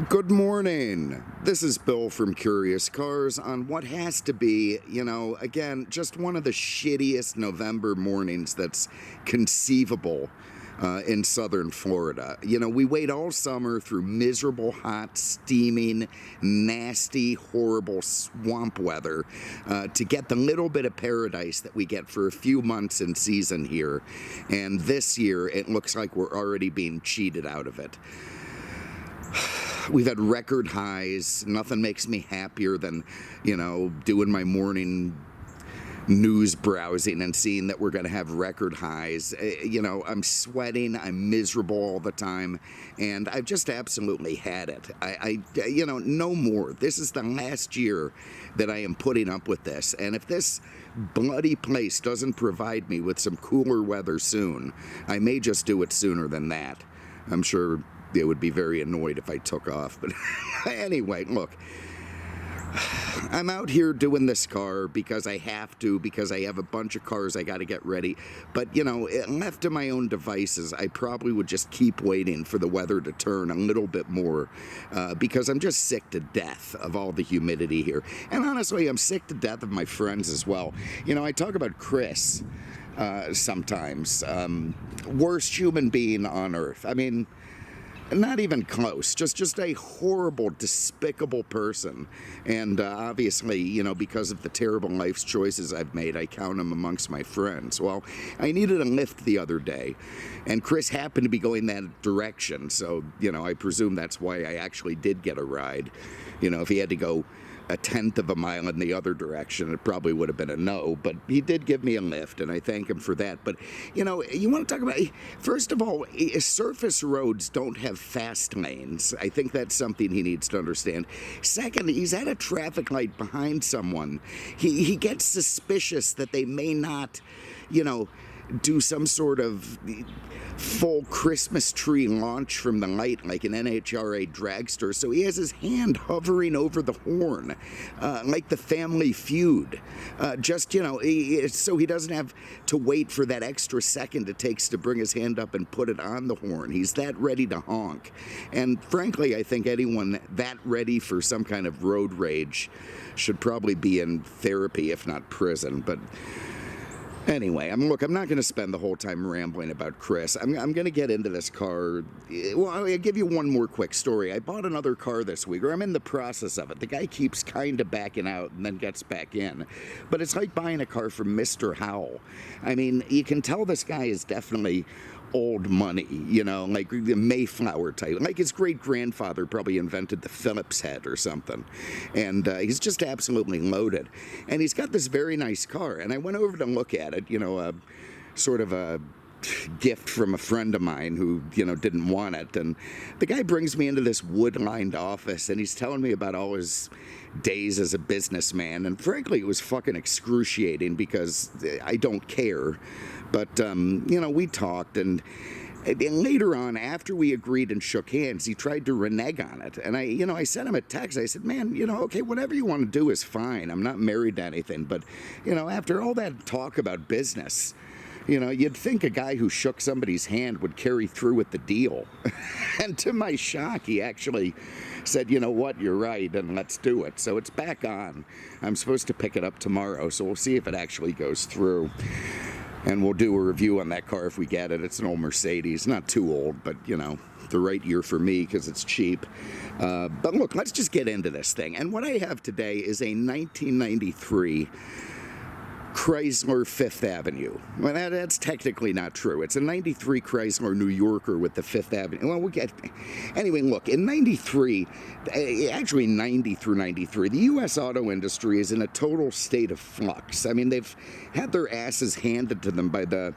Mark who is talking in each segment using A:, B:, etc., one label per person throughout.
A: Good morning. This is Bill from Curious Cars on what has to be, again, just one of the shittiest November mornings that's conceivable in southern Florida. We wait all summer through miserable, hot, steaming, nasty, horrible swamp weather to get the little bit of paradise that we get for a few months in season here. And this year, it looks like we're already being cheated out of it. We've had record highs. Nothing makes me happier than, doing my morning news browsing and seeing that we're going to have record highs. I'm sweating. I'm miserable all the time. And I've just absolutely had it. No more. This is the last year that I am putting up with this. And if this bloody place doesn't provide me with some cooler weather soon, I may just do it sooner than that. I'm sure they would be very annoyed if I took off. But anyway, look, I'm out here doing this car because I have to, because I have a bunch of cars I got to get ready. But, left to my own devices, I probably would just keep waiting for the weather to turn a little bit more because I'm just sick to death of all the humidity here. And honestly, I'm sick to death of my friends as well. I talk about Chris sometimes. Worst human being on earth. I mean, not even close, just a horrible, despicable person. And obviously, because of the terrible life choices I've made, I count him amongst my friends. Well, I needed a lift the other day, and Chris happened to be going that direction. So, I presume that's why I actually did get a ride. If he had to go a tenth of a mile in the other direction, it probably would have been a no, but he did give me a lift, and I thank him for that. But, you want to talk about, first of all, surface roads don't have fast lanes. I think that's something he needs to understand. Second, he's at a traffic light behind someone. He gets suspicious that they may not, do some sort of full Christmas tree launch from the light like an NHRA dragster, so he has his hand hovering over the horn like the Family Feud, so he doesn't have to wait for that extra second it takes to bring his hand up and put it on the horn. He's that ready to honk. And frankly, I think anyone that ready for some kind of road rage should probably be in therapy, if not prison. But anyway, I'm not going to spend the whole time rambling about Chris. I'm going to get into this car. Well, I'll give you one more quick story. I bought another car this week, or I'm in the process of it. The guy keeps kind of backing out and then gets back in. But it's like buying a car from Mr. Howell. I mean, you can tell this guy is definitely old money, like the Mayflower type. Like his great-grandfather probably invented the Phillips head or something. And he's just absolutely loaded. And he's got this very nice car. And I went over to look at it, sort of a gift from a friend of mine who, didn't want it. And the guy brings me into this wood-lined office, and he's telling me about all his days as a businessman. And frankly, it was fucking excruciating because I don't care. But, we talked, and later on, after we agreed and shook hands, he tried to renege on it. And I sent him a text. I said, man, okay, whatever you want to do is fine. I'm not married to anything. But, after all that talk about business, you'd think a guy who shook somebody's hand would carry through with the deal. And to my shock, he actually said, you know what, you're right, and let's do it. So it's back on. I'm supposed to pick it up tomorrow, so we'll see if it actually goes through. And we'll do a review on that car if we get it. It's an old Mercedes, not too old, but, the right year for me because it's cheap. But look, let's just get into this thing. And what I have today is a 1993 Chrysler Fifth Avenue. Well, that's technically not true. It's a 93 Chrysler New Yorker with the Fifth Avenue. Well, anyway, look, in 93, actually 90 through 93, the U.S. auto industry is in a total state of flux. I mean, they've had their asses handed to them by the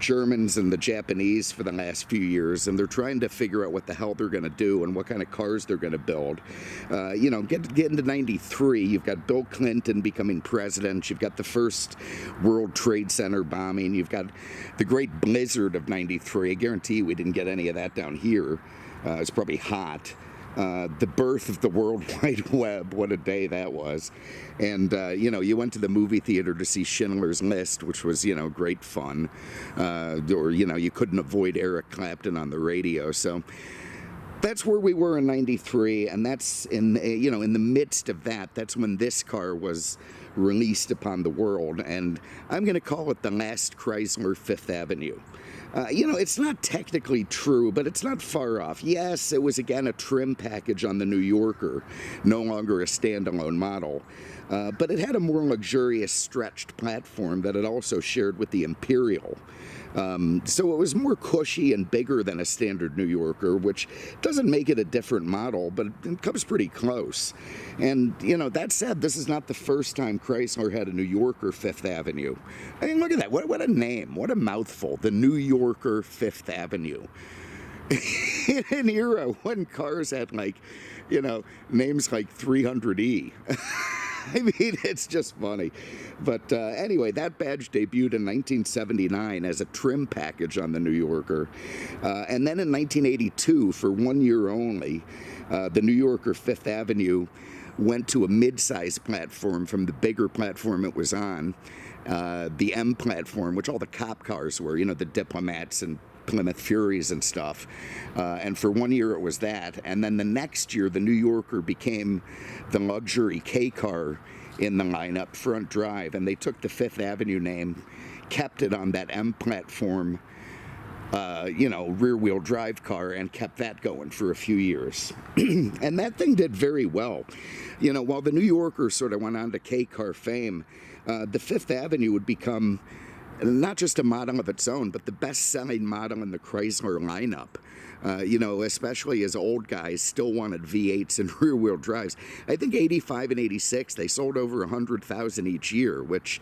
A: Germans and the Japanese for the last few years, and they're trying to figure out what the hell they're going to do and what kind of cars they're going to build. Get into 93, you've got Bill Clinton becoming president, you've got the first World Trade Center bombing, you've got the great blizzard of 93. I guarantee you we didn't get any of that down here. It's probably hot. The birth of the World Wide Web, what a day that was. And, you went to the movie theater to see Schindler's List, which was, great fun. Or, you couldn't avoid Eric Clapton on the radio. So that's where we were in '93, and that's in in the midst of that. That's when this car was released upon the world, and I'm going to call it the last Chrysler Fifth Avenue. It's not technically true, but it's not far off. Yes, it was again a trim package on the New Yorker, no longer a standalone model. But it had a more luxurious stretched platform that it also shared with the Imperial. So it was more cushy and bigger than a standard New Yorker, which doesn't make it a different model, but it comes pretty close. And, that said, this is not the first time Chrysler had a New Yorker Fifth Avenue. I mean, look at that. What a name. What a mouthful. The New Yorker Fifth Avenue. In an era when cars had, names like 300E. I mean, it's just funny. But anyway, that badge debuted in 1979 as a trim package on the New Yorker. And then in 1982, for 1 year only, the New Yorker Fifth Avenue went to a mid-size platform from the bigger platform it was on, the M platform, which all the cop cars were, the Diplomats and Plymouth Furies and stuff. And for 1 year it was that. And then the next year, the New Yorker became the luxury K car in the lineup, front drive. And they took the Fifth Avenue name, kept it on that M platform, rear wheel drive car, and kept that going for a few years. And that thing did very well. While the New Yorker sort of went on to K car fame, the Fifth Avenue would become not just a model of its own, but the best-selling model in the Chrysler lineup. Especially as old guys still wanted V8s and rear-wheel drives. I think 85 and 86, they sold over 100,000 each year, which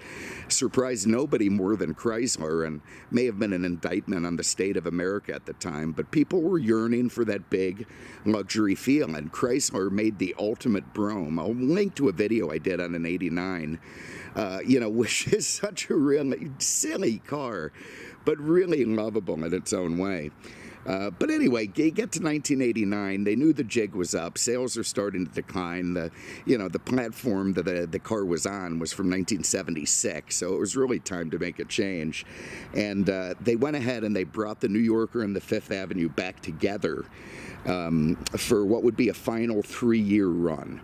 A: surprised nobody more than Chrysler, and may have been an indictment on the state of America at the time. But people were yearning for that big luxury feel, and Chrysler made the ultimate Brougham. I'll link to a video I did on an 89, which is such a really silly car, but really lovable in its own way. But anyway, you get to 1989, they knew the jig was up, sales are starting to decline. The platform that the car was on was from 1976, so it was really time to make a change. And they went ahead and they brought the New Yorker and the Fifth Avenue back together for what would be a final 3-year run.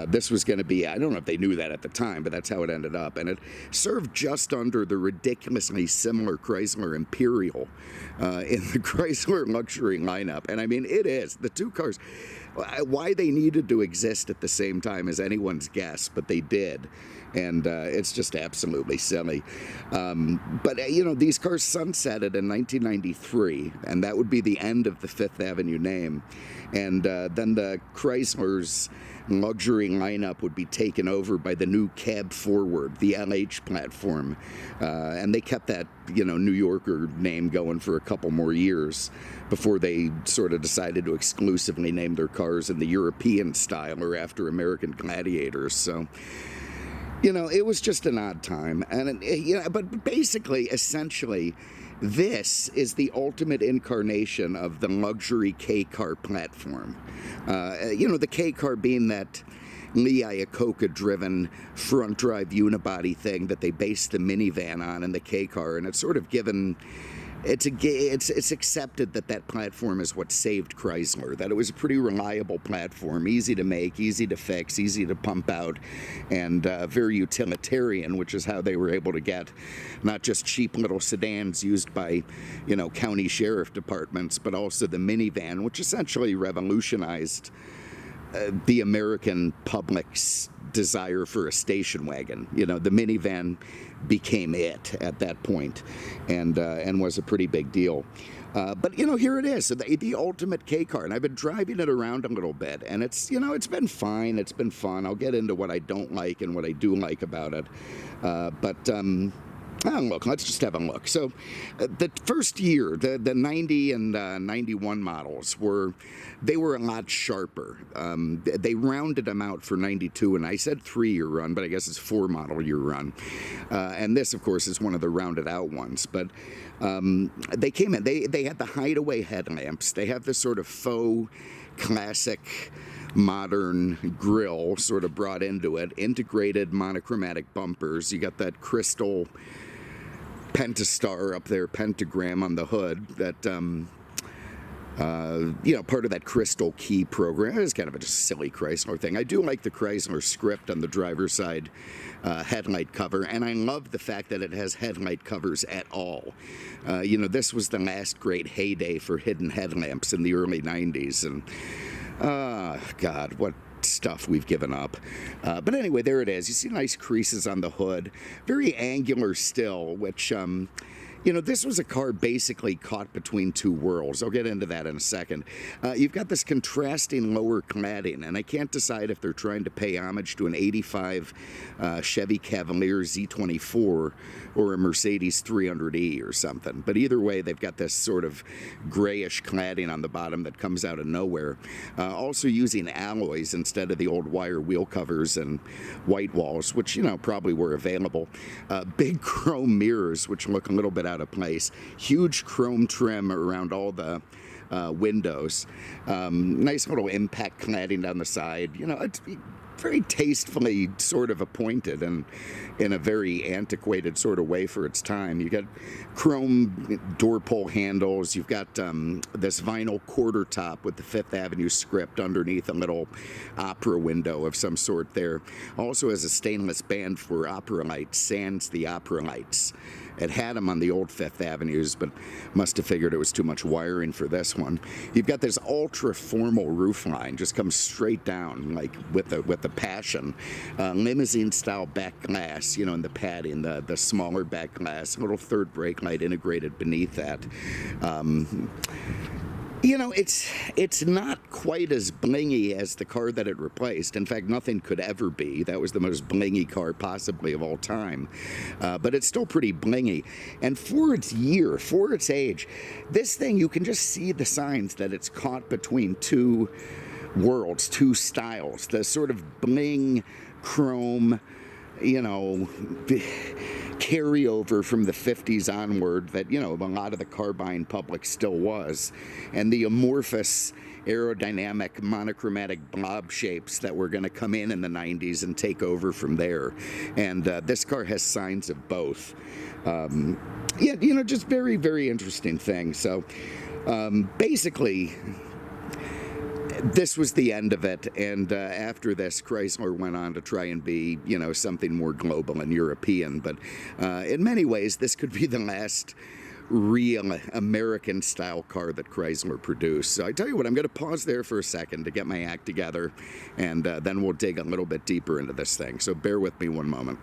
A: This was going to be, I don't know if they knew that at the time, but that's how it ended up. And it served just under the ridiculously similar Chrysler Imperial in the Chrysler luxury lineup. And I mean, it is. The two cars, why they needed to exist at the same time is anyone's guess, but they did. And it's just absolutely silly. But these cars sunsetted in 1993, and that would be the end of the Fifth Avenue name. And then the Chrysler's luxury lineup would be taken over by the new Cab Forward, the LH platform. And they kept that, New Yorker name going for a couple more years before they sort of decided to exclusively name their cars in the European style or after American Gladiators. So, it was just an odd time. And, but basically, essentially, this is the ultimate incarnation of the luxury K car platform. The K car being that Lee Iacocca-driven front-drive unibody thing that they based the minivan on in the K car, and it's sort of given. It's accepted that platform is what saved Chrysler, that it was a pretty reliable platform, easy to make, easy to fix, easy to pump out, and very utilitarian, which is how they were able to get not just cheap little sedans used by, county sheriff departments, but also the minivan, which essentially revolutionized the American public's desire for a station wagon. The minivan became it at that point, and was a pretty big deal. But here it is, the ultimate K car, and I've been driving it around a little bit, and it's it's been fine, it's been fun. I'll get into what I don't like and what I do like about it, look, let's just have a look. So the first year, the 90 and 91 models were a lot sharper. They rounded them out for 92, and I said 3-year run, but I guess it's 4 model year run. And this, of course, is one of the rounded out ones. But they came in, they had the hideaway headlamps. They have this sort of faux classic modern grille sort of brought into it, integrated monochromatic bumpers. You got that crystal pentastar up there, pentagram on the hood that part of that Crystal Key program. It's kind of a just silly Chrysler thing. I do like the Chrysler script on the driver's side headlight cover, and I love the fact that it has headlight covers at all. This was the last great heyday for hidden headlamps in the early 90s, and God, what stuff we've given up. But anyway, there it is. You see nice creases on the hood, very angular still, which this was a car basically caught between two worlds. I'll get into that in a second. You've got this contrasting lower cladding, and I can't decide if they're trying to pay homage to an 85 Chevy Cavalier Z24 or a Mercedes 300E or something. But either way, they've got this sort of grayish cladding on the bottom that comes out of nowhere. Also using alloys instead of the old wire wheel covers and white walls, which, probably were available. Big chrome mirrors, which look a little bit out of place. Huge chrome trim around all the windows. Nice little impact cladding down the side. It's very tastefully sort of appointed and in a very antiquated sort of way for its time. You got chrome door pull handles. You've got this vinyl quarter top with the Fifth Avenue script underneath a little opera window of some sort there. Also has a stainless band for opera lights, sans the opera lights. It had them on the old Fifth Avenues, but must have figured it was too much wiring for this one. You've got this ultra formal roof line, just comes straight down, like with the passion. Limousine style back glass, in the padding, the smaller back glass, little third brake light integrated beneath that. It's not quite as blingy as the car that it replaced. In fact, nothing could ever be. That was the most blingy car possibly of all time. But it's still pretty blingy. And for its year, for its age, this thing, you can just see the signs that it's caught between two worlds, two styles. The sort of bling, chrome, carryover from the 50s onward that, a lot of the car buying public still was, and the amorphous aerodynamic monochromatic blob shapes that were going to come in the 90s and take over from there. And this car has signs of both. Just very, very interesting thing. So basically, this was the end of it, and after this, Chrysler went on to try and be, something more global and European. But in many ways, this could be the last real American-style car that Chrysler produced. So I tell you what, I'm going to pause there for a second to get my act together, and then we'll dig a little bit deeper into this thing. So bear with me one moment.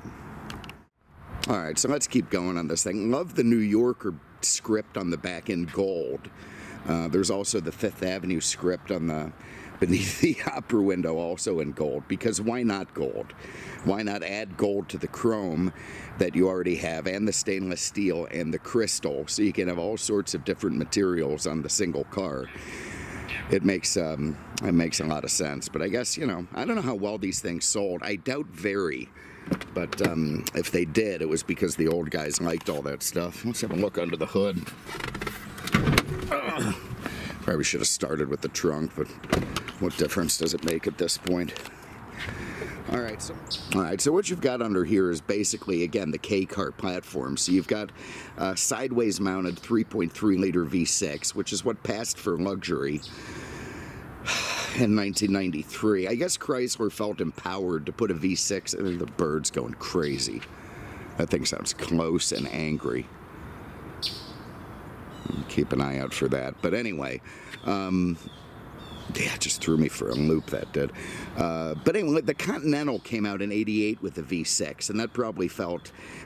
A: All right, so let's keep going on this thing. Love the New Yorker script on the back in gold. There's also the Fifth Avenue script on beneath the opera window, also in gold, because why not gold? Why not add gold to the chrome that you already have, and the stainless steel and the crystal, so you can have all sorts of different materials on the single car? It makes a lot of sense. But I guess, I don't know how well these things sold. I doubt very. But if they did, it was because the old guys liked all that stuff. Let's have a look under the hood. Probably should have started with the trunk, but what difference does it make at this point? All right, so what you've got under here is basically, again, the K-car platform. So you've got a sideways mounted 3.3 liter V6, which is what passed for luxury in 1993. I guess Chrysler felt empowered to put a V6. The bird's going crazy. That thing sounds close and angry. Keep an eye out for that. But anyway, it just threw me for a loop, that did. But anyway, the Continental came out in '88 with the V6, and that probably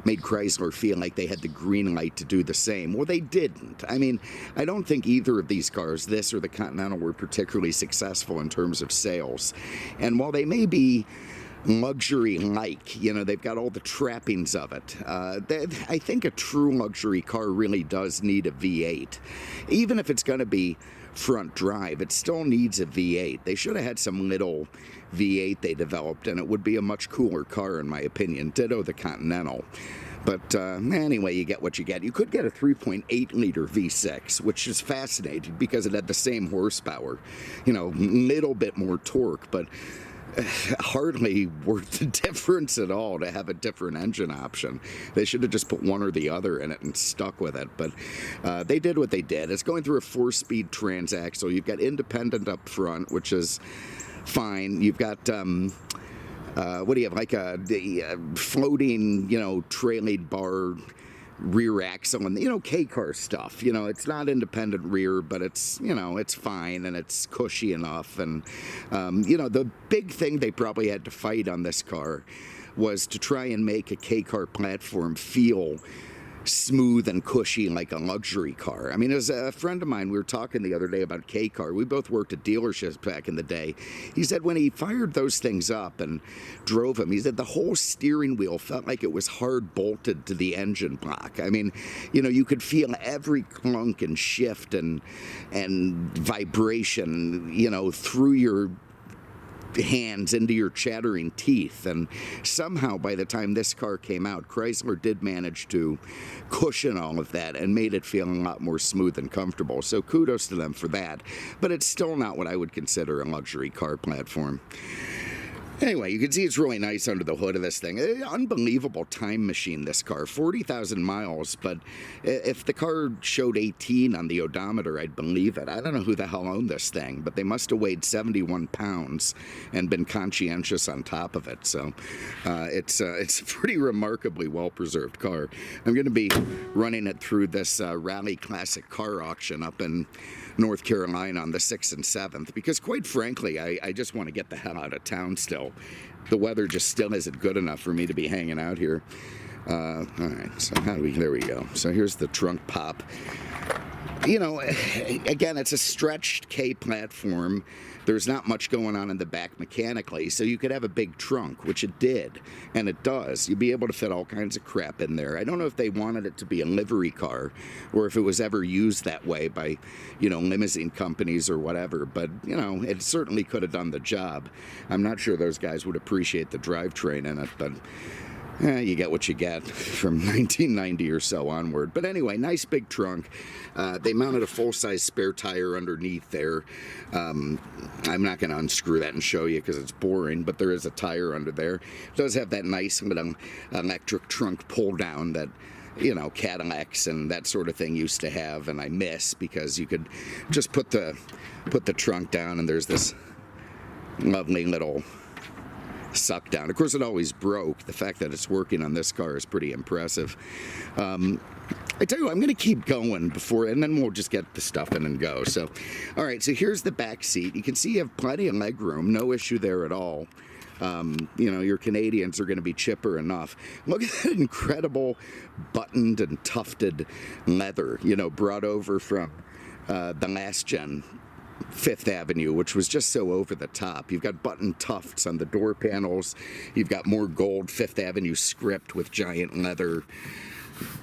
A: made Chrysler feel like they had the green light to do the same. Well, they didn't. I mean, I don't think either of these cars, this or the Continental, were particularly successful in terms of sales. And while they may be luxury-like, they've got all the trappings of it. I think a true luxury car really does need a V8. Even if it's going to be front drive, it still needs a V8. They should have had some little V8 they developed, and it would be a much cooler car, in my opinion. Ditto the Continental. But anyway, you get what you get. You could get a 3.8 liter V6, which is fascinating because it had the same horsepower, little bit more torque, but hardly worth the difference at all to have a different engine option. They should have just put one or the other in it and stuck with it, but they did what they did. It's going through a 4-speed transaxle. You've got independent up front, which is fine. You've got what do you have, like a floating, trailing bar rear axle and, K-car stuff. It's not independent rear, but it's, it's fine and it's cushy enough. And, the big thing they probably had to fight on this car was to try and make a K-car platform feel smooth and cushy like a luxury car. I mean, as a friend of mine, we were talking the other day about K-car. We both worked at dealerships back in the day. He said when he fired those things up and drove them, he said the whole steering wheel felt like it was hard bolted to the engine block. I mean, you could feel every clunk and shift and vibration, through your hands into your chattering teeth. And somehow by the time this car came out, Chrysler did manage to cushion all of that and made it feel a lot more smooth and comfortable. So kudos to them for that, but it's still not what I would consider a luxury car platform. Anyway, you can see it's really nice under the hood of this thing. Unbelievable time machine, this car. 40,000 miles, but if the car showed 18 on the odometer, I'd believe it. I don't know who the hell owned this thing, but they must have weighed 71 pounds and been conscientious on top of it. So it's a pretty remarkably well-preserved car. I'm going to be running it through this Rally Classic car auction up in North Carolina on the 6th and 7th, because quite frankly, I just want to get the hell out of town still. The weather just still isn't good enough for me to be hanging out here. All right, so there we go. So here's the trunk pop. Again, it's a stretched K platform. There's not much going on in the back mechanically, so you could have a big trunk, which it did, and it does. You'd be able to fit all kinds of crap in there. I don't know if they wanted it to be a livery car or if it was ever used that way by, limousine companies or whatever, but, it certainly could have done the job. I'm not sure those guys would appreciate the drivetrain in it, but you get what you get from 1990 or so onward. But anyway, nice big trunk. They mounted a full-size spare tire underneath there. I'm not going to unscrew that and show you because it's boring, but there is a tire under there. It does have that nice little electric trunk pull-down that Cadillacs and that sort of thing used to have, and I miss, because you could just put the trunk down and there's this lovely little suck down. Of course, it always broke. The fact that it's working on this car is pretty impressive. I tell you what, I'm going to keep going and then we'll just get the stuff in and go. So, all right, so here's the back seat. You can see you have plenty of leg room, no issue there at all. Your Canadians are going to be chipper enough. Look at that incredible buttoned and tufted leather, brought over from the last gen Fifth Avenue, which was just so over the top. You've got button tufts on the door panels. You've got more gold Fifth Avenue script with giant leather.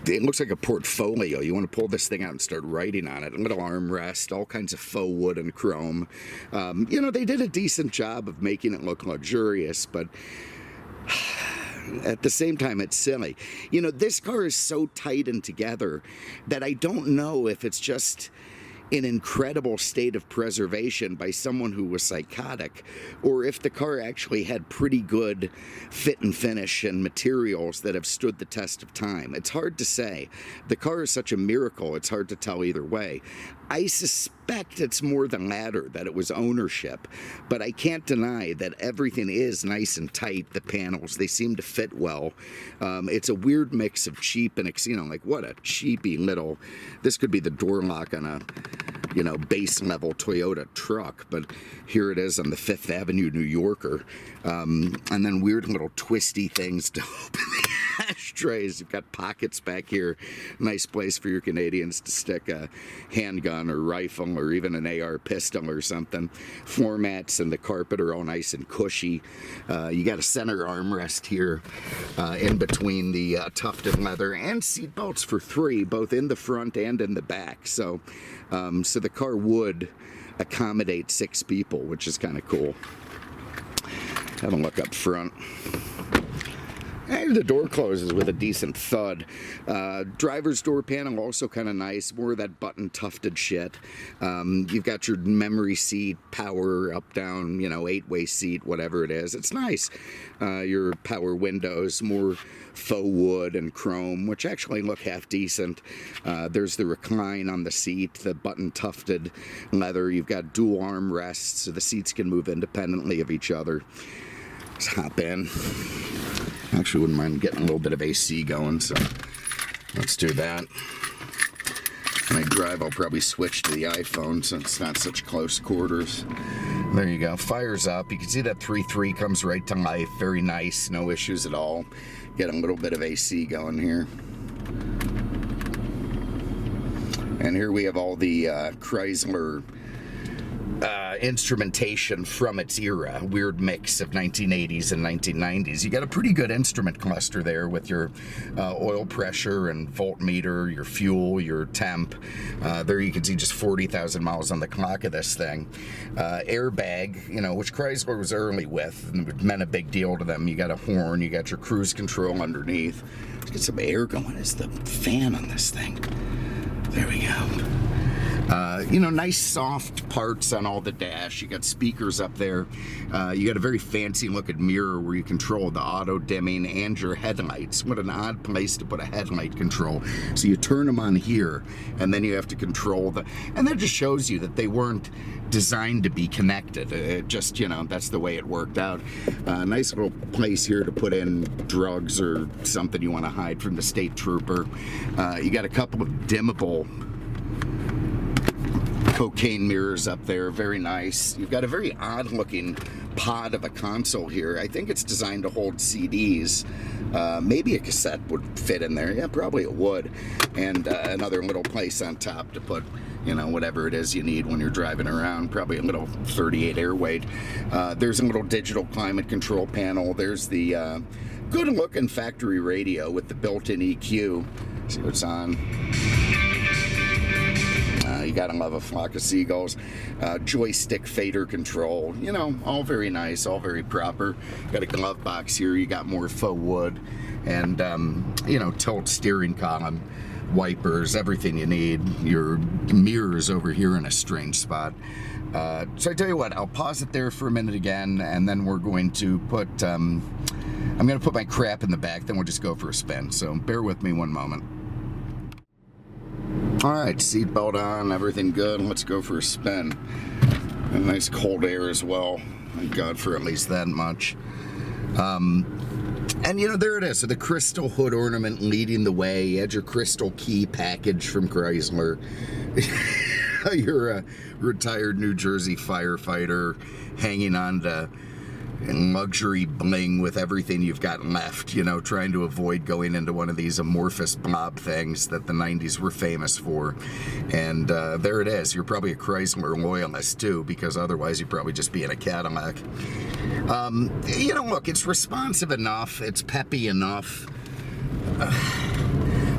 A: It looks like a portfolio. You want to pull this thing out and start writing on it. A little armrest, all kinds of faux wood and chrome. They did a decent job of making it look luxurious, but at the same time, it's silly. This car is so tight and together that I don't know if it's just an incredible state of preservation by someone who was psychotic, or if the car actually had pretty good fit and finish and materials that have stood the test of time. It's hard to say. The car is such a miracle, it's hard to tell either way. I suspect it's more the latter, that it was ownership, but I can't deny that everything is nice and tight. The panels, they seem to fit well. It's a weird mix of cheap and, like what a cheapy little, this could be the door lock on a, base level Toyota truck, but here it is on the Fifth Avenue New Yorker. And then weird little twisty things to open the ashtrays. You've got pockets back here. Nice place for your Canadians to stick a handgun or rifle or even an AR pistol or something. Floor mats and the carpet are all nice and cushy. You got a center armrest here in between the tufted leather, and seat belts for 3, both in the front and in the back. So the car would accommodate 6 people, which is kind of cool. Have a look up front. And the door closes with a decent thud. Driver's door panel also kind of nice, more of that button tufted shit. You've got your memory seat, power up, down, 8-way seat, whatever it is. It's nice. Your power windows, more faux wood and chrome, which actually look half decent. There's the recline on the seat, the button tufted leather. You've got dual arm rests, so the seats can move independently of each other. Let's hop in. Actually, wouldn't mind getting a little bit of AC going, so let's do that. When I drive, I'll probably switch to the iPhone since it's not such close quarters. There you go. Fires up. You can see that 3.3 comes right to life. Very nice. No issues at all. Get a little bit of AC going here. And here we have all the Chrysler instrumentation from its era. Weird mix of 1980s and 1990s. You got a pretty good instrument cluster there with your oil pressure and voltmeter, your fuel, your temp. There you can see just 40,000 miles on the clock of this thing. Airbag, which Chrysler was early with, and it meant a big deal to them. You got a horn, you got your cruise control underneath. Let's get some air going. Is the fan on this thing? There we go. Nice soft parts on all the dash. You got speakers up there. You got a very fancy looking mirror where you control the auto dimming and your headlights. What an odd place to put a headlight control. So you turn them on here, and then you have to control and that just shows you that they weren't designed to be connected. It just, that's the way it worked out. Nice little place here to put in drugs or something you want to hide from the state trooper. You got a couple of dimmable cocaine mirrors up there, very nice. You've got a very odd looking pod of a console here. I think it's designed to hold CDs. Maybe a cassette would fit in there. Yeah, probably it would. And another little place on top to put, whatever it is you need when you're driving around. Probably a little 38 air weight. There's a little digital climate control panel. There's the good looking factory radio with the built-in EQ. See what's on. You gotta love a flock of seagulls. Joystick fader control, all very nice, all very proper. Got a glove box here. You got more faux wood and, tilt steering column, wipers, everything you need. Your mirrors over here in a strange spot. So I tell you what, I'll pause it there for a minute again, and then we're going to put, I'm going to put my crap in the back, then we'll just go for a spin. So bear with me one moment. All right, seatbelt on, everything good. Let's go for a spin. And nice cold air as well. Thank God for at least that much. And there it is. So the crystal hood ornament leading the way. You had your crystal key package from Chrysler. You're a retired New Jersey firefighter hanging on to luxury bling with everything you've got left, trying to avoid going into one of these amorphous blob things that the 90s were famous for. And there it is. You're probably a Chrysler loyalist too, because otherwise you'd probably just be in a Cadillac. Look, it's responsive enough, it's peppy enough,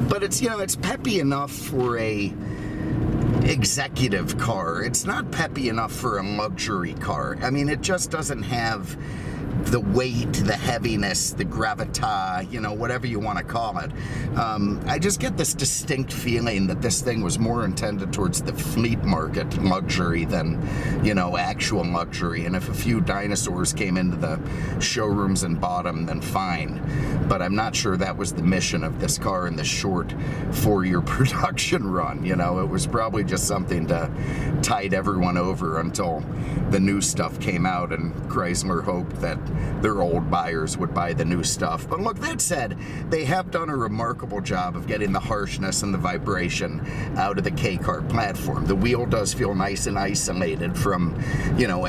A: but it's peppy enough for a executive car. It's not peppy enough for a luxury car. I mean, it just doesn't have the weight, the heaviness, the gravitas, whatever you want to call it. I just get this distinct feeling that this thing was more intended towards the fleet market luxury than, actual luxury. And if a few dinosaurs came into the showrooms and bought them, then fine. But I'm not sure that was the mission of this car in the short 4-year production run. It was probably just something to tide everyone over until the new stuff came out, and Chrysler hoped that their old buyers would buy the new stuff. But look, that said, they have done a remarkable job of getting the harshness and the vibration out of the K-car platform. The wheel does feel nice and isolated from,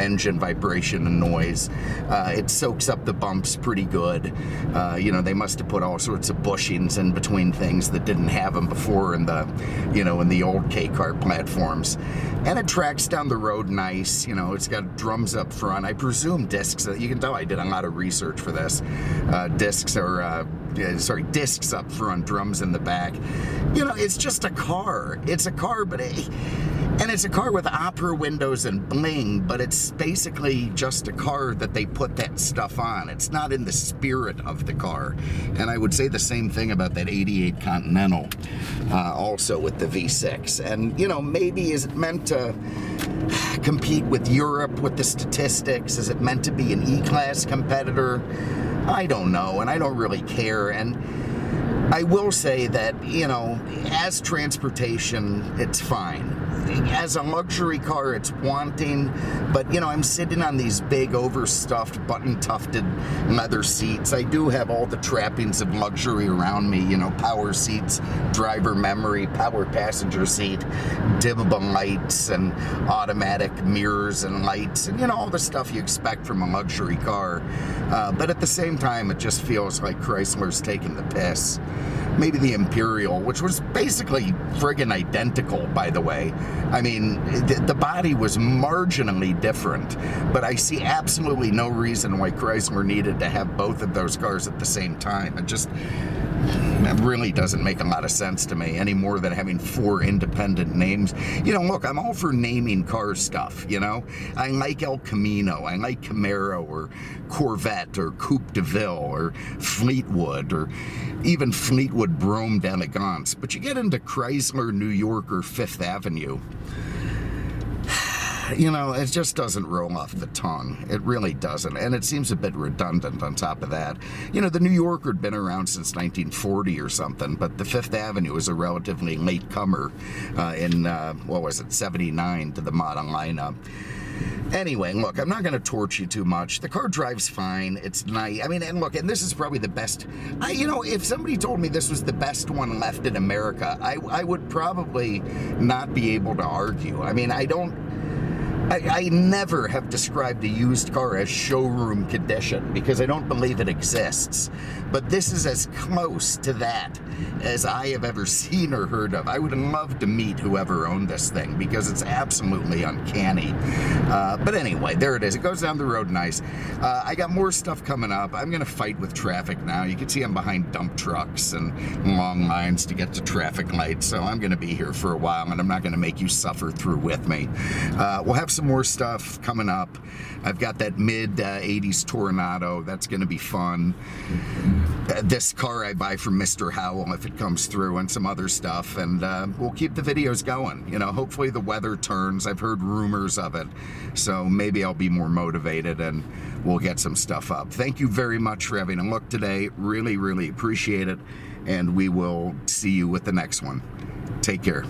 A: engine vibration and noise. It soaks up the bumps pretty good. They must have put all sorts of bushings in between things that didn't have them before in the, in the old K-car platforms. And it tracks down the road nice. It's got drums up front. I presume discs. You can tell I did a lot of research for this. Discs up front, drums in the back. It's just a car. It's a car, but And it's a car with opera windows and bling, but it's basically just a car that they put that stuff on. It's not in the spirit of the car. And I would say the same thing about that 88 Continental, also with the V6. And, you know, maybe is it meant to compete with Europe with the statistics? Is it meant to be an E-Class competitor? I don't know, and I don't really care. And I will say that, you know, as transportation, it's fine. As a luxury car, it's wanting, but, you know, I'm sitting on these big, overstuffed, button-tufted leather seats. I do have all the trappings of luxury around me, you know, power seats, driver memory, power passenger seat, dimmable lights, and automatic mirrors and lights, and, you know, all the stuff you expect from a luxury car. But at the same time, it just feels like Chrysler's taking the piss. Maybe the Imperial, which was basically friggin' identical, by the way. I mean, the body was marginally different, but I see absolutely no reason why Chrysler needed to have both of those cars at the same time. It really doesn't make a lot of sense to me, any more than having 4 independent names. You know, look, I'm all for naming car stuff, you know? I like El Camino, I like Camaro, or Corvette, or Coupe de Ville, or Fleetwood, or even Fleetwood Brome d'Elegance. But you get into Chrysler, New York, or Fifth Avenue, you know, it just doesn't roll off the tongue. It really doesn't. And it seems a bit redundant on top of that. You know, the New Yorker had been around since 1940 or something, but the Fifth Avenue was a relatively late comer in, what was it, 79 to the model lineup. Anyway, look, I'm not going to torch you too much. The car drives fine. It's nice. I mean, and look, and this is probably the best. You know, if somebody told me this was the best one left in America, I would probably not be able to argue. I mean, I never have described a used car as showroom condition because I don't believe it exists. But this is as close to that as I have ever seen or heard of. I would love to meet whoever owned this thing because it's absolutely uncanny. But anyway, there it is. It goes down the road nice. I got more stuff coming up. I'm going to fight with traffic now. You can see I'm behind dump trucks and long lines to get to traffic lights. So I'm going to be here for a while, and I'm not going to make you suffer through with me. We'll have some more stuff coming up. I've got that mid-80s Toronado. That's going to be fun. This car I buy from Mr. Howell if it comes through, and some other stuff. And we'll keep the videos going. You know, hopefully the weather turns. I've heard rumors of it. So maybe I'll be more motivated and we'll get some stuff up. Thank you very much for having a look today. Really, really appreciate it. And we will see you with the next one. Take care.